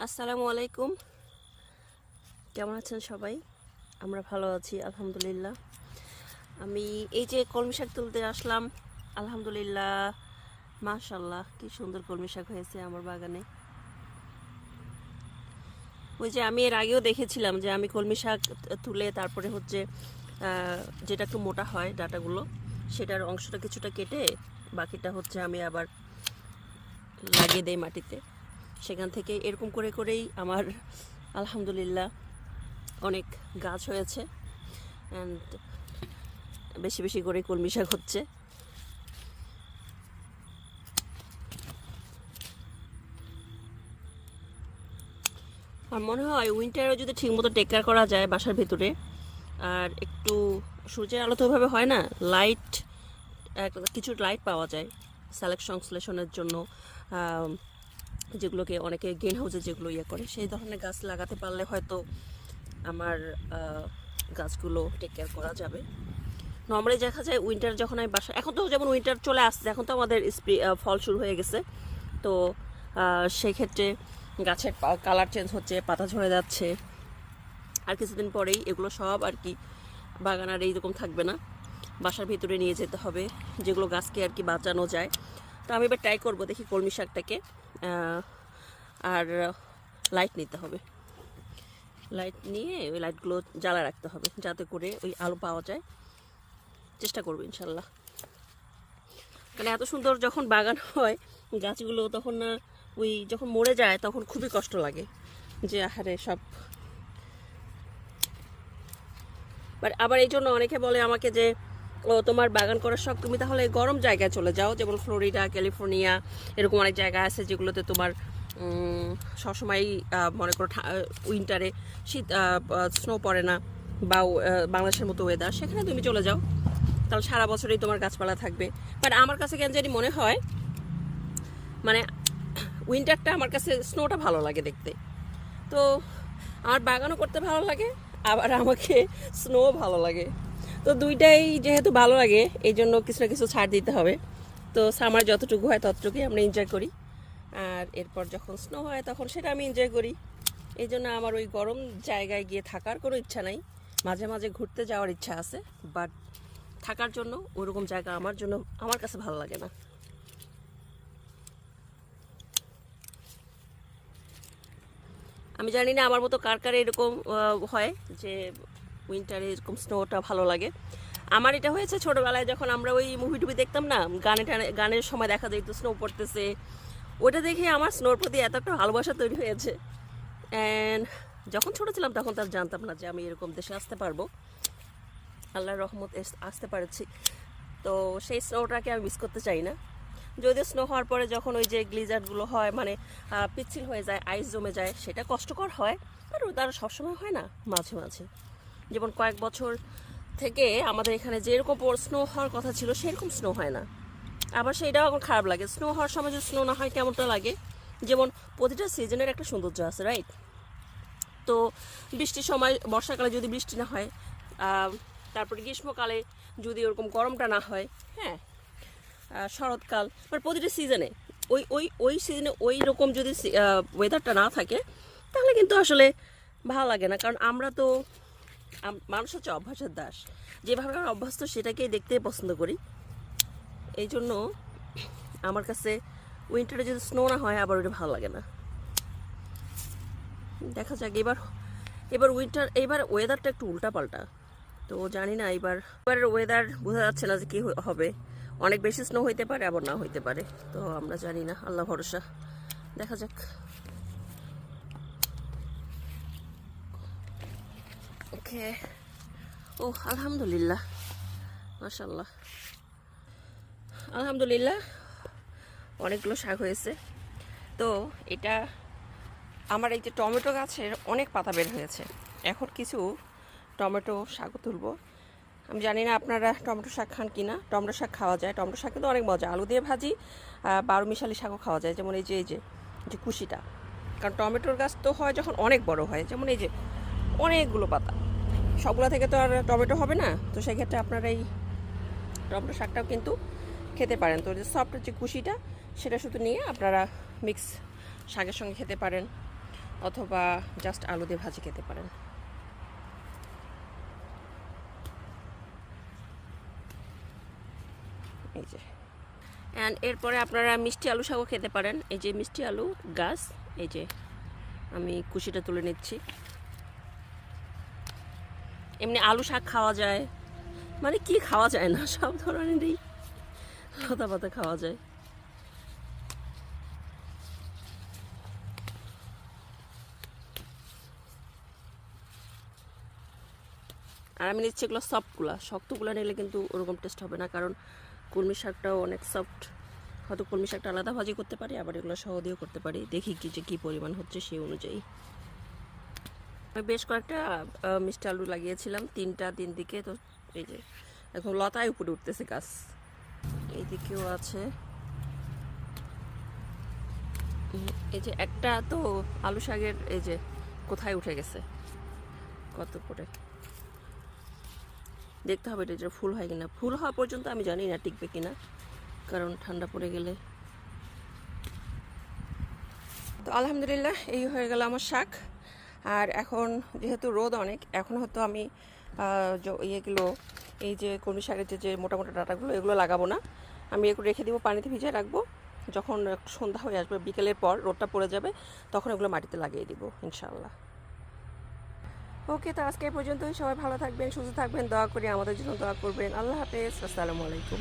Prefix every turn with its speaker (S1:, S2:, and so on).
S1: আসসালামু আলাইকুম। কেমন আছেন সবাই? আমরা ভালো আছি আলহামদুলিল্লাহ। আমি এই যে কলমি শাক তুলতে আসলাম। আলহামদুলিল্লাহ, মাশাল্লাহ, কি সুন্দর কলমি শাক হয়েছে আমার বাগানে। ওই যে আমি এর আগেও দেখেছিলাম যে আমি কলমি শাক তুলে তারপরে হচ্ছে যেটা একটু মোটা হয় ডাটাগুলো, সেটার অংশটা কিছুটা কেটে বাকিটা হচ্ছে আমি আবার লাগিয়ে দেই মাটিতে। সেখান থেকে এরকম করে করেই আমার আলহামদুলিল্লাহ অনেক গাছ হয়েছে অ্যান্ড বেশি বেশি করে কলমি শাক হচ্ছে। আর মনে হয় উইন্টারে যদি ঠিকমতো টেক কেয়ার করা যায় বাসার ভেতরে, আর একটু সূর্যের আলো তো ওইভাবে হয় না, লাইট কিছু লাইট পাওয়া যায় সংশ্লেষণের জন্য, যেগুলোকে অনেকে গ্রিন হাউসে যেগুলো ইয়ে করে, সেই ধরনের গাছ লাগাতে পারলে হয়তো আমার গাছগুলো টেক কেয়ার করা যাবে। নর্মালি দেখা যায় উইন্টার যখন আমি বাসা, এখন তো যেমন উইন্টার চলে আসছে, এখন তো আমাদের ফল শুরু হয়ে গেছে, তো সেই ক্ষেত্রে গাছের কালার চেঞ্জ হচ্ছে, পাতা ঝরে যাচ্ছে, আর কিছুদিন পরেই এগুলো সব আর কি বাগান আর এইরকম থাকবে না, বাসার ভিতরে নিয়ে যেতে হবে, যেগুলো গাছকে আর কি বাঁচানো যায়। তো আমি এবার ট্রাই করবো, দেখি কলমি শাকটাকে, আর লাইট নিতে হবে, লাইট নিয়ে ওই লাইটগুলো জ্বালা রাখতে হবে যাতে করে ওই আলো পাওয়া যায়। চেষ্টা করবো ইনশাল্লাহ। কারণ এত সুন্দর যখন বাগান হয় গাছগুলো, তখন না ওই যখন মরে যায় তখন খুবই কষ্ট লাগে যে আহারে সব। আবার এই জন্য অনেকে বলে আমাকে যে, ও তোমার বাগান করার শখ, তুমি তাহলে গরম জায়গায় চলে যাও, যেমন ফ্লোরিডা, ক্যালিফোর্নিয়া, এরকম অনেক জায়গা আছে যেগুলোতে তোমার সবসময়ই মনে করো উইন্টারে শীত স্নো পড়ে না, বা বাংলাদেশের মতো ওয়েদার, সেখানে তুমি চলে যাও, তাহলে সারা বছরই তোমার গাছপালা থাকবে। বাট আমার কাছে কেন জানি মনে হয় মানে উইন্টারটা আমার কাছে স্নোটা ভালো লাগে দেখতে, তো আমার বাগানও করতে ভালো লাগে, আবার আমাকে স্নো ভালো লাগে, তো দুইটাই যেহেতু ভালো লাগে এই জন্য কিছু না কিছু ছাড় দিতে হবে। তো সামার যতটুকু হয় ততটুকুই আমরা এনজয় করি, আর এরপর যখন স্নো হয় তখন সেটা আমি এনজয় করি। এই জন্য আমার ওই গরম জায়গায় গিয়ে থাকার কোনো ইচ্ছা নাই, মাঝে মাঝে ঘুরতে যাওয়ার ইচ্ছা আছে, বাট থাকার জন্য ওরকম জায়গা আমার কাছে ভালো লাগে না। আমি জানি না আমার মতো কার কার এরকম হয় যে উইন্টারে এরকম স্নোটা ভালো লাগে। আমার এটা হয়েছে ছোটোবেলায়, যখন আমরা ওই মুভি টুভি দেখতাম না, গানের সময় দেখা যেত স্নো পড়তেছে, ওটা দেখে আমার স্নোর প্রতি এত একটা ভালোবাসা তৈরি হয়েছে। অ্যান্ড যখন ছোটো ছিলাম তখন তার জানতাম না যে আমি এরকম দেশে আসতে পারবো, আল্লাহর রহমত আসতে পারছি, তো সেই স্নোটাকে আমি মিস করতে চাই না। যদিও স্নো হওয়ার পরে যখন ওই যে গ্লিজার্ডগুলো হয়, মানে পিচ্ছিল হয়ে যায়, আইস জমে যায়, সেটা কষ্টকর হয়, বাট তারা সবসময় হয় না, মাঝে মাঝে। যেমন কয়েক বছর থেকে আমাদের এখানে যেরকম স্নো হওয়ার কথা ছিল সেরকম স্নো হয় না, আবার সেইটাও এখন খারাপ লাগে। স্নো হওয়ার সময় যদি স্নো না হয় কেমনটা লাগে। যেমন প্রতিটা সিজনের একটা সৌন্দর্য আছে, রাইট? তো বৃষ্টির সময়, বর্ষাকালে যদি বৃষ্টি না হয়, তারপরে গ্রীষ্মকালে যদি ওরকম গরমটা না হয়, হ্যাঁ, শরৎকাল, মানে প্রতিটা সিজনে ওই ওই ওই সিজনে ওই রকম যদি ওয়েদারটা না থাকে তাহলে কিন্তু আসলে ভালো লাগে না। কারণ আমরা তো মানুষ হচ্ছে অভ্যাসের দাস, যেভাবে আমরা অভ্যস্ত সেটাকেই দেখতে পছন্দ করি। এই জন্য আমার কাছে উইন্টারে যদি স্নো না হয় আবার ওটা ভালো লাগে না। দেখা যাক এবার এবার ওয়েদারটা একটু উল্টাপাল্টা, তো জানি না এবার ওয়েদার বোঝা যাচ্ছে না যে কী হবে। অনেক বেশি স্নো হইতে পারে, আবার না হইতে পারে, তো আমরা জানি না, আল্লাহ ভরসা, দেখা যাক। ওকে, ও আলহামদুলিল্লাহ, মাশাল্লাহ, আলহামদুলিল্লাহ, অনেকগুলো শাক হয়েছে। তো এটা আমার এই যে টমেটো গাছের অনেক পাতা বের হয়েছে, এখন কিছু টমেটো শাকও তুলবো। আমি জানি না আপনারা টমেটো শাক খান কি না। টমেটো শাক খাওয়া যায়, টমেটো শাক কিন্তু অনেক মজা, আলু দিয়ে ভাজি, বারো মিশালি শাকও খাওয়া যায়, যেমন এই যে কুশিটা। কারণ টমেটোর গাছ তো হয় যখন অনেক বড় হয়, যেমন এই যে অনেকগুলো পাতা, সবগুলো থেকে তো আর টমেটো হবে না, তো সেক্ষেত্রে আপনারা এই টমেটো শাকটাও কিন্তু খেতে পারেন। তো যে সফট যে কুশিটা, সেটা শুধু নিয়ে আপনারা মিক্স শাকের সঙ্গে খেতে পারেন, অথবা জাস্ট আলু দিয়ে ভাজি খেতে পারেন। এই যে, অ্যান্ড এরপরে আপনারা মিষ্টি আলু শাকও খেতে পারেন। এই যে মিষ্টি আলু গাছ, এই যে আমি কুশিটা তুলে নিচ্ছি। এমনি আলু শাক খাওয়া যায়, মানে কি খাওয়া যায় না, সব ধরনেরই লতা পাতা খাওয়া যায়। আর আমি নিচ্ছি এগুলো সফটগুলা, শক্তগুলো নিলে কিন্তু ওরকম টেস্ট হবে না, কারণ কলমি শাকটাও অনেক সফট। হয়তো কলমি শাকটা আলাদা ভাজি করতে পারি, আবার এগুলো সহ দিয়েও করতে পারি, দেখি কি যে কী পরিমাণ হচ্ছে সেই অনুযায়ী। আমি বেশ কয়েকটা মিষ্টি আলু লাগিয়েছিলাম, তিন দিকে, তো এই যে এখন লতায় উপরে উঠতেছে গাছ। এই দিকেও আছে, এই যে একটা তো আলু শাকের এই যে কোথায় উঠে গেছে, কত করে দেখতে হবে এটা যে ফুল হয় কিনা। ফুল হওয়া পর্যন্ত আমি জানি না টিকবে কিনা, কারণ ঠান্ডা পড়ে গেলে। তো আলহামদুলিল্লাহ এই হয়ে গেল আমার শাক। আর এখন যেহেতু রোদ অনেক, এখন হয়তো আমি ইয়েগুলো, এই যে কলমি শাকের যে মোটা মোটা ডাঁটাগুলো, এগুলো লাগাবো না, আমি এগুলো রেখে দিব, পানিতে ভিজিয়ে রাখবো। যখন সন্ধ্যা হয়ে আসবে, বিকেলের পর রোদটা পড়ে যাবে, তখন এগুলো মাটিতে লাগিয়ে দিব ইনশাআল্লাহ। ওকে, তো আজকে এই পর্যন্তই। সবাই ভালো থাকবেন, সুস্থ থাকবেন, দোয়া করি আমাদের জন্য দোয়া করবেন। আল্লাহ হাফেজ, আসসালামু আলাইকুম।